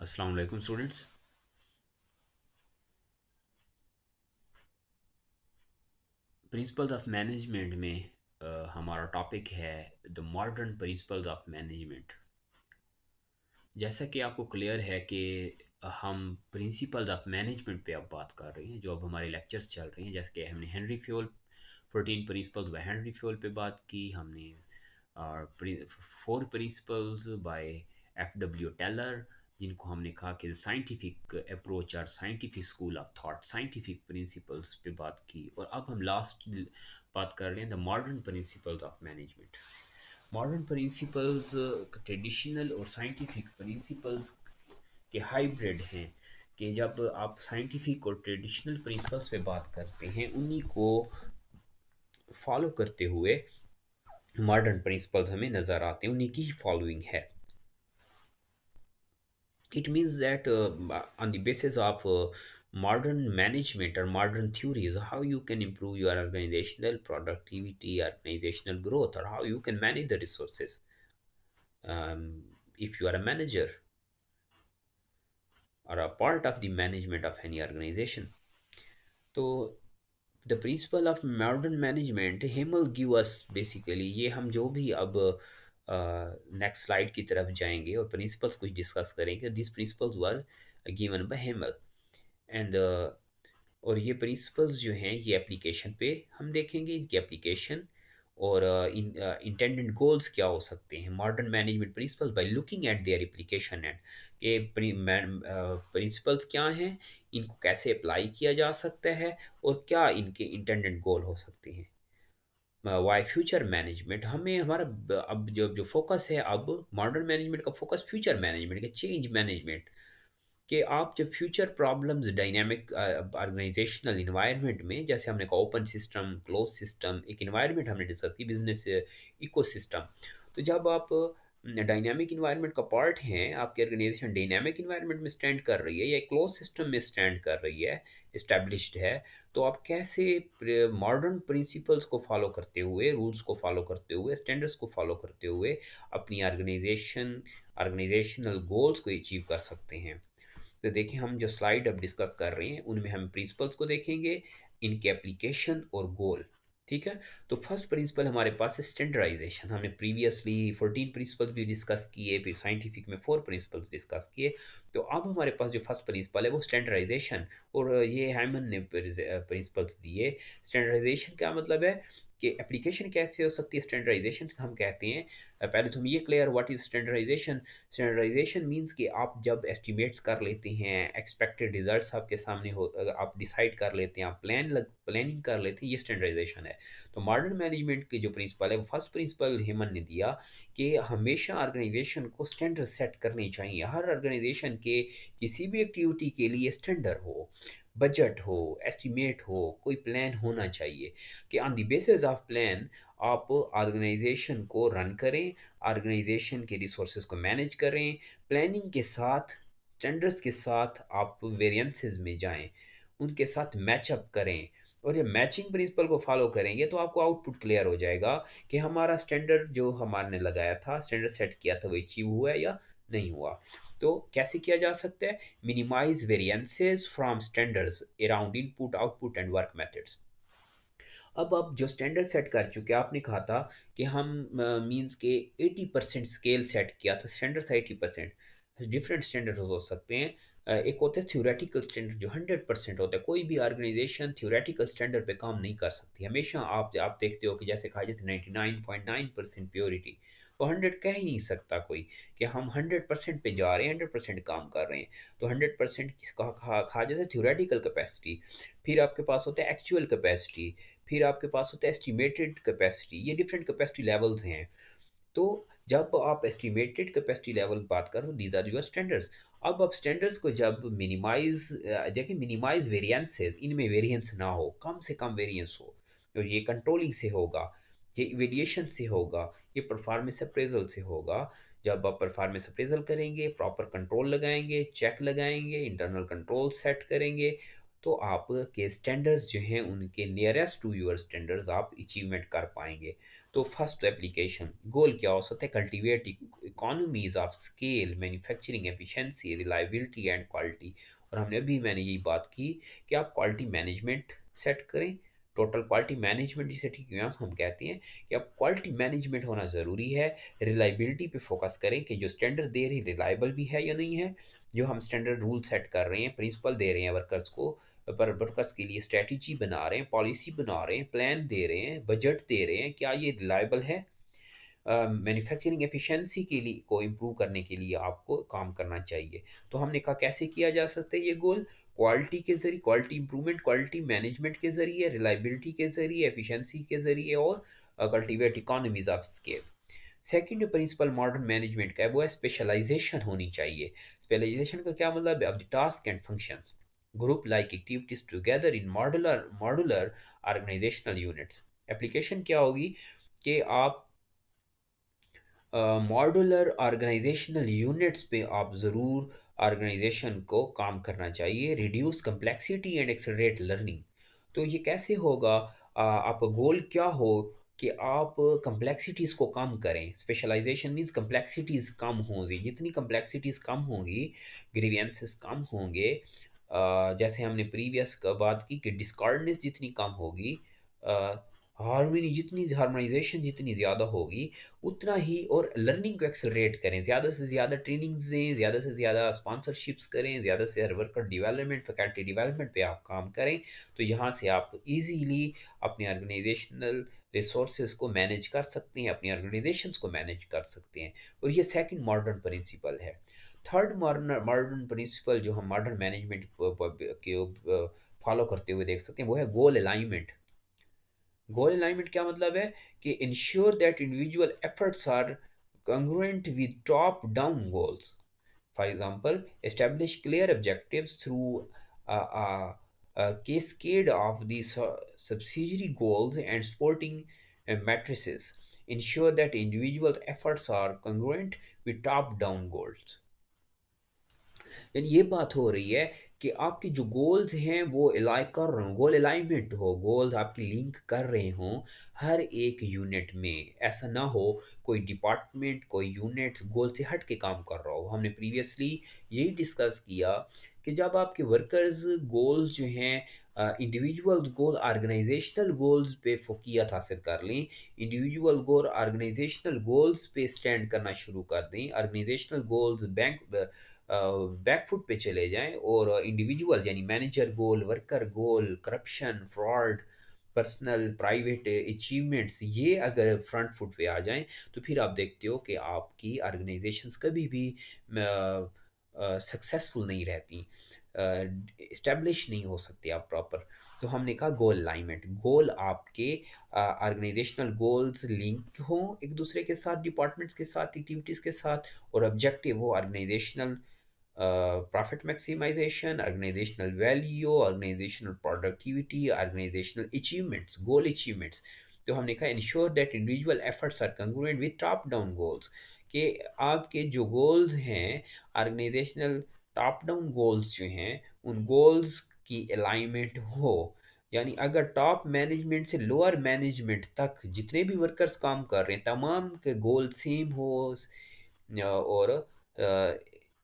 अस्सलाम वालेकुम students. Principles of management में हमारा टॉपिक है the modern principles of management. जैसा कि आपको क्लियर है कि हम प्रिंसिपल्स ऑफ मैनेजमेंट पे अब बात कर रहे हैं, जो अब हमारे लेक्चर्स चल रहे हैं। जैसे कि हमने Henri Fayol 14 principles by Henri Fayol पे बात की, हमने और 4 प्रिंसिपल्स बाय F.W. टेलर, जिनको हमने कहा कि साइंटिफिक अप्रोच और scientific school of thought, scientific principles पे बात की। और अब हम लास्ट बात कर रहे हैं the modern principles of management. Modern principles traditional और साइंटिफिक प्रिंसिपल्स के हाइब्रिड हैं, कि जब आप साइंटिफिक और ट्रेडिशनल प्रिंसिपल्स पे बात करते हैं, उन्हीं को फॉलो करते हुए मॉडर्न प्रिंसिपल्स हमें नज़र आते हैं, उन्हीं की फॉलोइंग है। It means that on the basis of modern management or modern theories, how you can improve your organizational productivity, organizational growth, or how you can manage the resources, if you are a manager or a part of the management of any organization. So the principle of modern management Himal give us, basically ये हम जो भी अब next slide की तरफ जाएंगे और principles कुछ डिस्कस करेंगे, this principles were given by Himal and और ये प्रिंसिपल्स जो हैं ये एप्लीकेशन पे हम देखेंगे, इनकी एप्लीकेशन और इन इंटेंडेड गोल्स क्या हो सकते हैं modern management principles by looking at their application and के प्रिंसिपल्स क्या हैं, इनको कैसे अप्लाई किया जा सकता है और क्या इनके इंटेंडेड गोल हो सकते हैं। वाई फ्यूचर मैनेजमेंट, हमें हमारा अब जो जो फोकस है, अब मॉडर्न मैनेजमेंट का फोकस फ्यूचर मैनेजमेंट के चेंज मैनेजमेंट, कि आप जब future problems dynamic organisational environment में, जैसे हमने कहा ओपन सिस्टम, क्लोज सिस्टम, एक इन्वायरमेंट हमने डिस्कस की बिजनेस इकोसिस्टम। तो जब आप डायनामिक इन्वायरमेंट का पार्ट हैं, आपकी ऑर्गेनाइजेशन डायनामिक इन्वायरमेंट में स्टैंड कर रही है या क्लोज सिस्टम में स्टैंड कर रही है, इस्टेब्लिश्ड है, तो आप कैसे मॉडर्न प्रिंसिपल्स को फॉलो करते हुए, रूल्स को फॉलो करते हुए, स्टैंडर्ड्स को फॉलो करते हुए अपनी ऑर्गेनाइजेशनल गोल्स को अचीव कर सकते हैं। तो देखिए, हम जो स्लाइड अब डिस्कस कर रहे हैं उनमें हम प्रिंसिपल्स को देखेंगे, इनके एप्लीकेशन और गोल। ठीक है। तो फर्स्ट प्रिंसिपल हमारे पास है स्टैंडर्डाइजेशन। हमने प्रीवियसली 14 प्रिंसिपल भी डिस्कस किए, फिर साइंटिफिक में 4 प्रिंसिपल्स डिस्कस किए। तो अब हमारे पास जो फर्स्ट प्रिंसिपल है वो स्टैंडर्डाइजेशन, और ये हाइमन ने प्रिंसिपल्स दिए। स्टैंडर्डाइजेशन क्या मतलब है कि एप्लीकेशन कैसे हो सकती है स्टैंडर्डाइजेशन, हम कहते हैं पहले तो हम ये clear, what is standardisation. Standardisation means कि आप जब एस्टिमेट्स कर लेते हैं, एक्सपेक्टेड रिजल्ट्स आपके सामने हो, आप डिसाइड कर लेते हैं, आप प्लानिंग कर लेते हैं, ये स्टैंडर्डाइजेशन है। तो मॉडर्न मैनेजमेंट की जो प्रिंसिपल है, वो फर्स्ट प्रिंसिपल हेमन ने दिया कि हमेशा ऑर्गेनाइजेशन को स्टैंडर्ड सेट करनी चाहिए। हर ऑर्गेनाइजेशन के किसी भी एक्टिविटी के लिए स्टैंडर्ड हो, बजट हो, एस्टिमेट हो, कोई प्लान होना चाहिए, कि on the basis of plan आप ऑर्गेनाइजेशन को रन करें, ऑर्गेनाइजेशन के रिसोर्सेज को मैनेज करें, प्लानिंग के साथ, स्टैंडर्ड्स के साथ आप वेरिएंसेस में जाएं, उनके साथ मैचअप करें। और जब मैचिंग प्रिंसिपल को फॉलो करेंगे तो आपको आउटपुट क्लियर हो जाएगा कि हमारा स्टैंडर्ड जो हमारे लगाया था, स्टैंडर्ड सेट किया था, वो अचीव हुआ है या नहीं हुआ। तो कैसे किया जा सकता है, minimise variances from standards around input, output and work methods. अब आप जो स्टैंडर्ड सेट कर चुके हैं, आपने कहा था कि हम मींस के 80% स्केल सेट किया था, स्टैंडर्ड था 80%। डिफरेंट स्टैंडर्ड हो सकते हैं। एक होता है थ्योरेटिकल स्टैंडर्ड जो 100% होता है। कोई भी ऑर्गेनाइजेशन थ्योरेटिकल स्टैंडर्ड पे काम नहीं कर सकती। हमेशा आप देखते हो कि जैसे कहा जाता है 99.9% प्योरिटी, तो 100 कह ही नहीं सकता कोई कि हम 100% पे जा रहे हैं, 100% काम कर रहे हैं। तो 100% कहा जाता है थ्योरेटिकल कैपेसिटी। फिर आपके पास होता है एक्चुअल कैपेसिटी, फिर आपके पास होता है एस्टिमेटेड कैपेसिटी। ये डिफरेंट कैपेसिटी लेवल्स हैं। तो जब आप एस्टिमेटेड कैपेसिटी लेवल की बात करो, दीज आर योर स्टैंडर्ड्स। अब आप स्टैंडर्ड्स को जब मिनिमाइज, देखिए मिनिमाइज वेरिएंसेस, इनमें वेरिएंस ना हो, कम से कम वेरिएंस हो, और ये कंट्रोलिंग से होगा, ये इवेल्यूएशन से होगा, ये परफॉर्मेंस अप्रेजल से होगा। जब आप परफॉर्मेंस अप्रेजल करेंगे, प्रॉपर कंट्रोल लगाएंगे, चेक लगाएंगे, इंटरनल कंट्रोल सेट करेंगे, तो आपके स्टैंडर्ड्स जो हैं उनके नियरेस्ट टू योर स्टैंडर्ड्स आप अचीवमेंट कर पाएंगे। तो फर्स्ट एप्लीकेशन गोल क्या हो सकता है, economies of scale, manufacturing efficiency, reliability and quality. और मैंने यही बात की कि आप क्वालिटी मैनेजमेंट सेट करें, टोटल क्वालिटी मैनेजमेंट जिसे ठीक है हम कहते हैं कि अब क्वालिटी मैनेजमेंट होना ज़रूरी है। रिलायबिलिटी पे फोकस करें कि जो स्टैंडर्ड दे रही रिलायबल भी है या नहीं है। जो हम स्टैंडर्ड रूल सेट कर रहे हैं, प्रिंसिपल दे रहे हैं वर्कर्स को, पर वर्कर्स के लिए स्ट्रेटजी बना रहे हैं, पॉलिसी बना रहे हैं, प्लान दे रहे हैं, बजट दे रहे हैं, क्या ये रिलायबल है। मैन्युफैक्चरिंग एफिशिएंसी के लिए को इम्प्रूव करने के लिए आपको काम करना चाहिए। तो हमने कहा कैसे किया जा सकता है ये गोल, क्वालिटी के ज़रिए, क्वालिटी इंप्रूवमेंट, क्वालिटी मैनेजमेंट के ज़रिए, रिलायबिलिटी के ज़रिए, एफिशिएंसी के ज़रिए, और cultivate economies of scale. Second principle modern management का है वो है स्पेशलाइजेशन होनी चाहिए। स्पेशलाइजेशन का क्या मतलब है? Of the task and functions, group like activities together in modular organisational units. Application क्या होगी कि आप मॉड्यूलर ऑर्गेनाइजेशनल यूनिट्स पे आप ज़रूर ऑर्गेनाइजेशन को काम करना चाहिए। Reduce complexity and accelerate learning. तो ये कैसे होगा? आप गोल क्या हो कि आप कम्प्लेक्सिटीज़ को कम करें। स्पेशलाइजेशन मीन्स कम्प्लेक्सिटीज़ कम होंगी, जितनी कम्प्लेक्सिटीज़ कम होंगी ग्रीवियंसेस कम होंगे। जैसे हमने प्रीवियस का बात की कि डिस्कॉर्डनेस जितनी कम होगी, हार्मोनाइजेशन जितनी ज़्यादा होगी उतना ही, और लर्निंग को एक्सेलरेट करें, ज़्यादा से ज़्यादा ट्रेनिंग्स दें, ज़्यादा से ज़्यादा स्पॉन्सरशिप्स करें, ज़्यादा से ज़्यादा वर्कर डेवलपमेंट, फैकल्टी डेवलपमेंट पे आप काम करें। तो यहाँ से आप इजीली अपने ऑर्गेनाइजेशनल रिसोर्सेज को मैनेज कर सकते हैं, अपनी ऑर्गेनाइजेशंस को मैनेज कर सकते हैं। और ये सेकंड मॉडर्न प्रिंसिपल है। थर्ड मॉडर्न प्रिंसिपल जो हम मॉडर्न मैनेजमेंट के फॉलो करते हुए देख सकते हैं वो है गोल अलाइनमेंट। गोल अलाइनमेंट क्या मतलब है कि ensure that individual efforts are congruent with top down goals. For example, establish clear objectives through a cascade of these subsidiary goals and supporting matrices. Ensure that individual efforts are congruent with top down goals. यानी ये बात हो रही है कि आपकी जो goals हैं वो अलाइ कर रहे हो, गोल अलाइनमेंट हो, गोल्स आपकी लिंक कर रहे हों हर एक यूनिट में। ऐसा ना हो कोई डिपार्टमेंट, कोई यूनिट्स गोल से हट के काम कर रहा हो। हमने प्रीवियसली यही डिस्कस किया कि जब आपके वर्कर्स गोल्स जो हैं इंडिविजुअल गोल ऑर्गेनाइजेशनल गोल्स पे फोकियत हासिल कर लें, इंडिविजुअल गोल ऑर्गेनाइजेशनल गोल्स पे स्टैंड करना शुरू कर दें, ऑर्गेनाइजेशनल गोल्स बैकफुट पे चले जाएं, और इंडिविजुअल यानी manager goal, worker goal, corruption, fraud, personal private achievements ये अगर फ्रंट फुट पे आ जाएं, तो फिर आप देखते हो कि आपकी ऑर्गेनाइजेशंस कभी भी सक्सेसफुल नहीं रहती, इस्टेब्लिश नहीं हो सकती आप प्रॉपर। तो हमने कहा गोल अलाइनमेंट, गोल आपके ऑर्गेनाइजेशनल गोल्स लिंक हों एक दूसरे के साथ, डिपार्टमेंट्स के साथ, एक्टिविटीज़ के साथ, और ऑब्जेक्टिव हो organisational profit maximisation, organisational value, organisational productivity, organisational achievements, goal achievements. तो हमने कहा ensure that individual efforts are congruent with top down goals, कि आपके जो गोल्स हैं ऑर्गेनाइजेशनल टॉप डाउन गोल्स जो हैं उन गोल्स की अलाइनमेंट हो। यानी अगर टॉप मैनेजमेंट से लोअर मैनेजमेंट तक जितने भी वर्कर्स काम कर रहे हैं तमाम के गोल सेम हो, और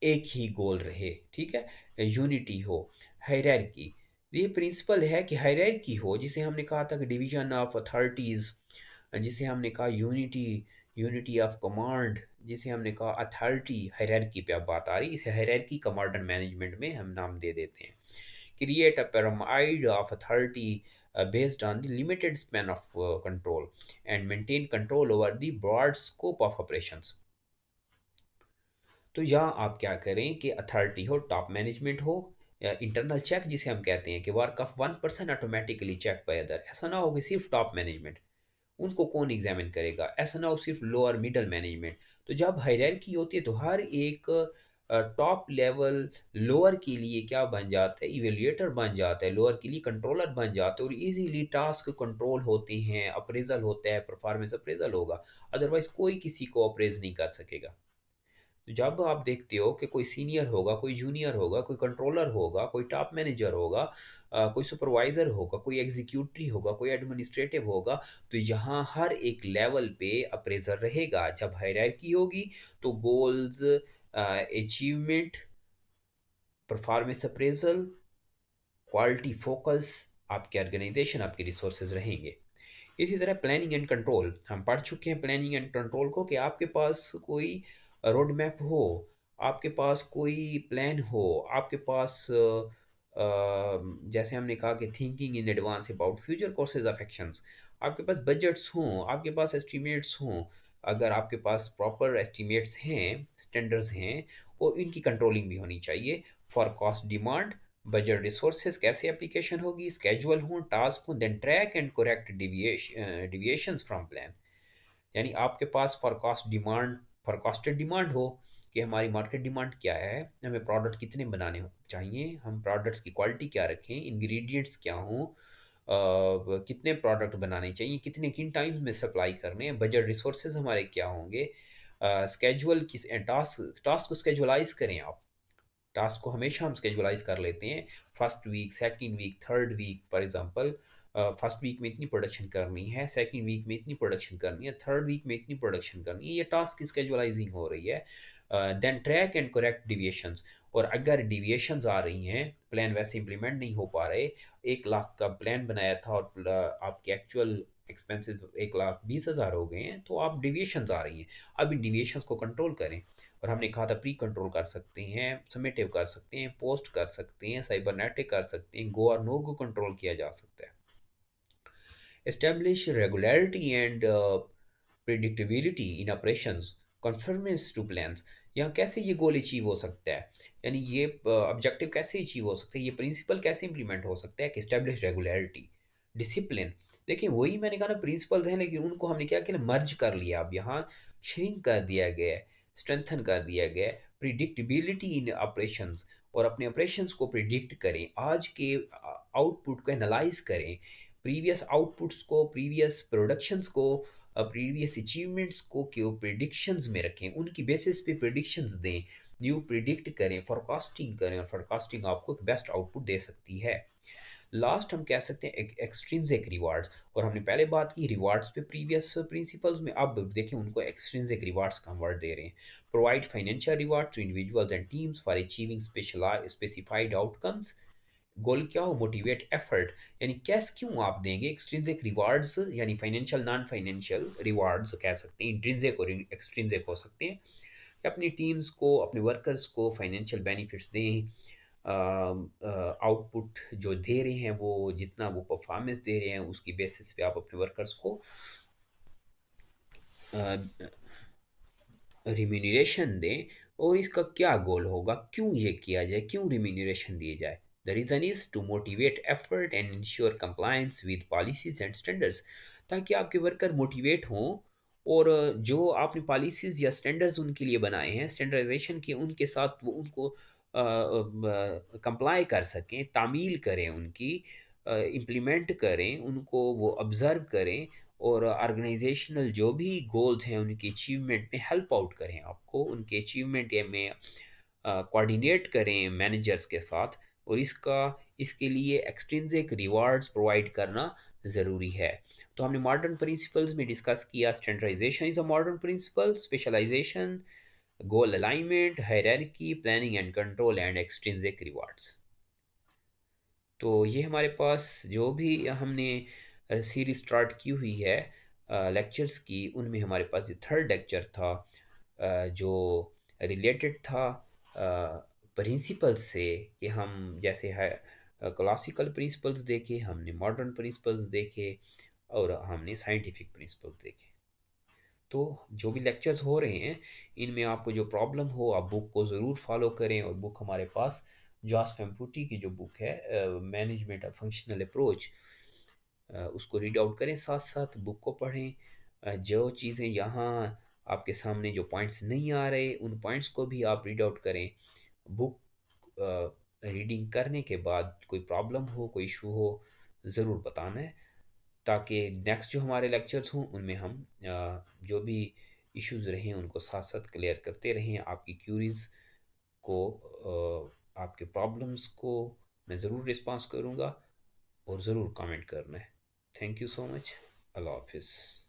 एक ही गोल रहे, ठीक है, यूनिटी हो, हायरार्की। ये प्रिंसिपल है कि हायरार्की हो, जिसे हमने कहा था कि डिवीजन ऑफ अथॉरिटीज़, जिसे हमने कहा यूनिटी, यूनिटी ऑफ कमांड, जिसे हमने कहा अथॉरिटी। हायरार्की पे अब बात आ रही है, इसे हायरार्की का मॉडर्न मैनेजमेंट में हम नाम दे देते हैं। Create a pyramid of authority based on the limited span of control and maintain control over the broad scope of operations. तो यहाँ आप क्या करें कि अथॉरिटी हो, टॉप मैनेजमेंट हो, इंटरनल चेक जिसे हम कहते हैं कि work of one person automatically check by other. ऐसा ना हो कि सिर्फ टॉप मैनेजमेंट, उनको कौन एग्जामिन करेगा, ऐसा ना हो सिर्फ लोअर मिडल मैनेजमेंट। तो जब हायरार्की होती है तो हर एक टॉप लेवल लोअर के लिए क्या बन जाता है, इवेल्युएटर बन जाता है, लोअर के लिए कंट्रोलर बन जाता है, और इजीली टास्क कंट्रोल होते हैं, अप्रेजल होता है, परफॉर्मेंस अप्रेजल होगा। अदरवाइज कोई किसी को अप्रेज नहीं कर सकेगा। तो जब आप देखते हो कि कोई सीनियर होगा, कोई जूनियर होगा, कोई कंट्रोलर होगा, कोई टॉप मैनेजर होगा, कोई सुपरवाइज़र होगा, कोई एग्जीक्यूटिव होगा, कोई एडमिनिस्ट्रेटिव होगा, तो यहाँ हर एक लेवल पे अप्रेजर रहेगा। जब हायरार्की होगी तो goals, achievement, performance appraisal, quality focus, आपके ऑर्गेनाइजेशन, आपके रिसोर्सेज रहेंगे। इसी तरह प्लानिंग एंड कंट्रोल, हम पढ़ चुके हैं प्लानिंग एंड कंट्रोल को, कि आपके पास कोई रोड मैप हो, आपके पास कोई प्लान हो, आपके पास जैसे हमने कहा कि thinking in advance about future courses of actions, आपके पास बजट्स हों, आपके पास एस्टिमेट्स हों। अगर आपके पास प्रॉपर एस्टिमेट्स हैं, स्टैंडर्ड्स हैं, और इनकी कंट्रोलिंग भी होनी चाहिए। For cost demand, budget, resources कैसे एप्लीकेशन होगी, स्केजुअल हो, टास्क हो, then track and correct deviations from plan. यानी आपके पास फॉरकास्ट डिमांड, फॉरकास्टेड डिमांड हो कि हमारी मार्केट डिमांड क्या है, हमें प्रोडक्ट कितने बनाने चाहिए, हम प्रोडक्ट्स की क्वालिटी क्या रखें, इंग्रेडिएंट्स क्या हों, कितने प्रोडक्ट बनाने चाहिए, कितने किन टाइम्स में सप्लाई करने हैं, बजट, रिसोर्सेज हमारे क्या होंगे, स्केजुअल किस टास्क टास्क को स्केजुलाइज करें आप। टास्क को हमेशा हम स्केजुलाइज कर लेते हैं, first week, second week, third week. For example, first week में इतनी प्रोडक्शन करनी है, सेकंड वीक में इतनी प्रोडक्शन करनी है, थर्ड वीक में इतनी प्रोडक्शन करनी है, ये टास्क की स्केजुलाइजिंग हो रही है। Then track and correct deviations, और अगर डिविएशंस आ रही हैं, प्लान वैसे इंप्लीमेंट नहीं हो पा रहे, 1 लाख का प्लान बनाया था और आपके एक्चुअल एक्सपेंसेस 1,20,000 हो गए हैं, तो आप डिविएशंस आ रही हैं, अब इन डिविएशंस को कंट्रोल करें। और हमने कहा था प्री कंट्रोल कर सकते हैं, समेटिव कर सकते हैं, पोस्ट कर सकते हैं, साइबरनेटिक कर सकते हैं, गो और नो गो कंट्रोल किया जा सकता है। Establish regularity and predictability in operations, conformance to plans. यहाँ कैसे ये गोल अचीव हो सकता है, यानी ये ऑब्जेक्टिव कैसे अचीव हो सकता है, ये प्रिंसिपल कैसे इंप्लीमेंट हो सकता है कि एस्टेब्लिश रेगुलरिटी, डिसिप्लिन। देखिए वही मैंने कहा ना, प्रिंसिपल्स हैं, लेकिन उनको हमने क्या किया, मर्ज कर लिया, अब यहाँ श्रिंक कर दिया गया है, स्ट्रेंथन कर दिया गया है। प्रिडिक्टेबिलिटी इन ऑपरेशंस, और अपने ऑपरेशंस को प्रिडिक्ट करें, आज के आउटपुट को एनालाइज करें, प्रीवियस आउटपुट्स को, प्रीवियस प्रोडक्शंस को, प्रीवियस अचीवमेंट्स को क्यों प्रिडिक्शंस में रखें, उनकी बेसिस पे प्रिडिक्शंस दें, न्यू प्रिडिक्ट करें, फोरकास्टिंग करें, और फोरकास्टिंग आपको एक बेस्ट आउटपुट दे सकती है। लास्ट हम कह सकते हैं एक्सट्रिंसिक रिवार्ड्स, और हमने पहले बात की रिवार्ड्स पे प्रीवियस प्रिंसिपल्स में, अब देखें उनको एक्सट्रिंसिक रिवार्ड्स का हम वर्ड दे रहे हैं। Provide financial reward to individuals and teams for achieving specified outcomes. Goal क्या हो, मोटिवेट एफर्ट, यानी कैस क्यों आप देंगे एक्सट्रिंसिक रिवार्ड्स, यानी फाइनेंशियल, नॉन फाइनेंशियल रिवार्ड्स कह सकते हैं, इंट्रिंसिक और एक्सट्रिंसिक हो सकते हैं, कि अपनी टीम्स को, अपने वर्कर्स को फाइनेंशियल बेनिफिट्स दें, आउटपुट जो दे रहे हैं, वो जितना वो परफॉर्मेंस दे रहे हैं उसकी बेसिस पे आप अपने वर्कर्स को रिम्यूनरेशन दें। और इसका क्या गोल होगा, क्यों ये किया जाए, क्यों रिम्यूनरेशन दिए जाए। The reason is to motivate effort and ensure compliance with policies and standards, ताकि आपके वर्कर मोटिवेट हों, और जो आपने पॉलिसीज़ या स्टैंडर्ड्स उनके लिए बनाए हैं, स्टैंडर्डाइजेशन के, उनके साथ वो उनको कंप्लाई कर सकें, तामील करें, उनकी इम्प्लीमेंट करें, उनको वो ऑब्ज़र्व करें, और ऑर्गेनाइजेशनल जो भी गोल्स हैं उनकी अचीवमेंट में हेल्प आउट करें आपको, उनके अचीवमेंट में कोऑर्डिनेट करें मैनेजर्स के साथ। और इसके लिए एक्सट्रिंसिक रिवार्ड्स प्रोवाइड करना ज़रूरी है। तो हमने मॉडर्न प्रिंसिपल्स में डिस्कस किया, standardisation is a modern principle, specialisation, goal alignment, hierarchy, planning and control, and extrinsic rewards. तो ये हमारे पास जो भी हमने सीरीज स्टार्ट की हुई है लेक्चर्स की, उनमें हमारे पास ये थर्ड लेक्चर था, जो रिलेटेड था प्रिंसिपल्स से, कि हम जैसे है क्लासिकल प्रिंसिपल्स देखे, हमने मॉडर्न प्रिंसिपल्स देखे, और हमने साइंटिफिक प्रिंसिपल्स देखे। तो जो भी लेक्चर्स हो रहे हैं, इनमें आपको जो प्रॉब्लम हो, आप बुक को ज़रूर फॉलो करें। और बुक हमारे पास जॉस फेम्पूटी की जो बुक है, मैनेजमेंट ऑफ फंक्शनल अप्रोच, उसको रीड आउट करें, साथ साथ बुक को पढ़ें। जो चीज़ें यहाँ आपके सामने जो पॉइंट्स नहीं आ रहे, उन पॉइंट्स को भी आप रीड आउट करें। बुक रीडिंग करने के बाद कोई प्रॉब्लम हो, कोई इशू हो, ज़रूर बताना है, ताकि नेक्स्ट जो हमारे लेक्चर्स हों उनमें हम जो भी इश्यूज़ रहें उनको साथ साथ क्लियर करते रहें, आपकी क्यूरीज़ को, आपके प्रॉब्लम्स को मैं ज़रूर रिस्पॉन्स करूँगा और ज़रूर कमेंट करना है। Thank you so much. अल्लाह हाफिज़।